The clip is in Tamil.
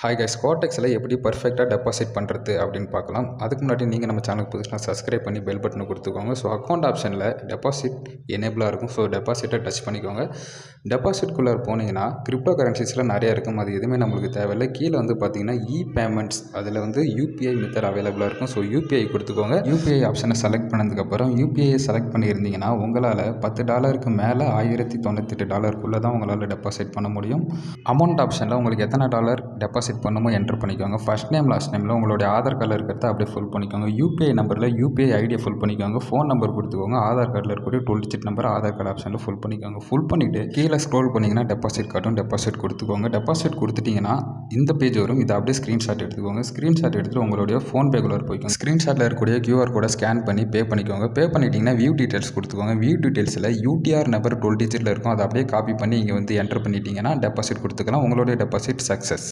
ஹாய் கைஸ், கோடெக்ஸில் எப்படி பர்ஃபெக்டாக டெபாசிட் பண்ணுறது அப்படின்னு பார்க்கலாம். அதுக்கு முன்னாடி நீங்கள் நம்ம சேனலுக்கு புதுசுனா சப்ஸ்கிரைப் பண்ணி பெல் பட்டனை கொடுத்துக்கோங்க. ஸோ அக்கௌண்ட் ஆப்ஷனில் டெபாசிட் எனேபிளாக இருக்கும். ஸோ டெபாசிட்டை டச் பண்ணிக்கோங்க. டெபாசிட்குள்ளே போனீங்கன்னா கிரிப்டோ கரன்சிஸில் நிறையா இருக்கும். அது எதுவுமே நம்மளுக்கு தேவையில்லை. கீழே வந்து பார்த்தீங்கன்னா பேமெண்ட்ஸ், அதில் வந்து யூபிஐ மெத்தட் அவைலபிளாக இருக்கும். ஸோ யூபிஐ கொடுத்துக்கோங்க. யூபிஐ ஆப்ஷனை செலக்ட் பண்ணதுக்கப்புறம் யூபிஐ செலக்ட் பண்ணியிருந்தீங்கன்னா உங்களால் $10 மேலே $1098 தான் உங்களால் டெபாசிட் பண்ண முடியும். அமௌண்ட் ஆப்ஷனில் உங்களுக்கு எத்தனை டாலர் டெபாசிட் பண்ணுமோ என்டர் பண்ணிக்கோங்க. ஃபர்ஸ்ட் நேம் லாஸ்ட் நேமில் உங்களுடைய ஆதார் கார்டில் இருக்கிறத அப்படியே ஃபில் பண்ணிக்கோங்க. யூபிஐ நம்பரில் யூபிஐ ஐடியை ஃபில் பண்ணிக்கோங்க. ஃபோன் நம்பர் கொடுத்துக்கோங்க. ஆதார் கார்டில் இருக்கக்கூடிய 12 டிஜிட் நம்பர் ஆதார் கார்டு ஆப்ஷனில் ஃபில் பண்ணிக்கோங்க. ஃபில் பண்ணிவிட்டு கீழே ஸ்க்ரோல் பண்ணிங்கன்னா டெபாசிட் காட்டும். டெபாசிட் கொடுத்துக்கோங்க. டெபாசிட் கொடுத்துட்டிங்கன்னா இந்த பேஜ் வரும். இதை அப்படியே ஸ்க்ரீன்ஷாட் எடுத்துக்கோங்க. ஸ்க்ரீன்ஷாட் எடுத்துகிட்டு உங்களுடைய ஃபோன்பேக்குள்ளே போய்க்கோங்க. ஸ்க்ரீன்ஷாட்டில் இருக்கக்கூடிய QR கோடை ஸ்கேன் பண்ணி பே பண்ணிக்கோங்க. பே பண்ணிட்டீங்கன்னா வியூ டீட்டெயில்ஸ் கொடுத்துக்கோங்க. வியூ டீட்டெயில்ஸில் யூடிஆர் நம்பர் 12 டிஜிட்டில் இருக்கும். அதை அப்படியே காப்பி பண்ணி இங்கே வந்து என்டர் பண்ணிட்டீங்கன்னா டெபாசிட் கொடுத்துக்கலாம். உங்களுடைய டெபாசிட் சக்ஸஸ்.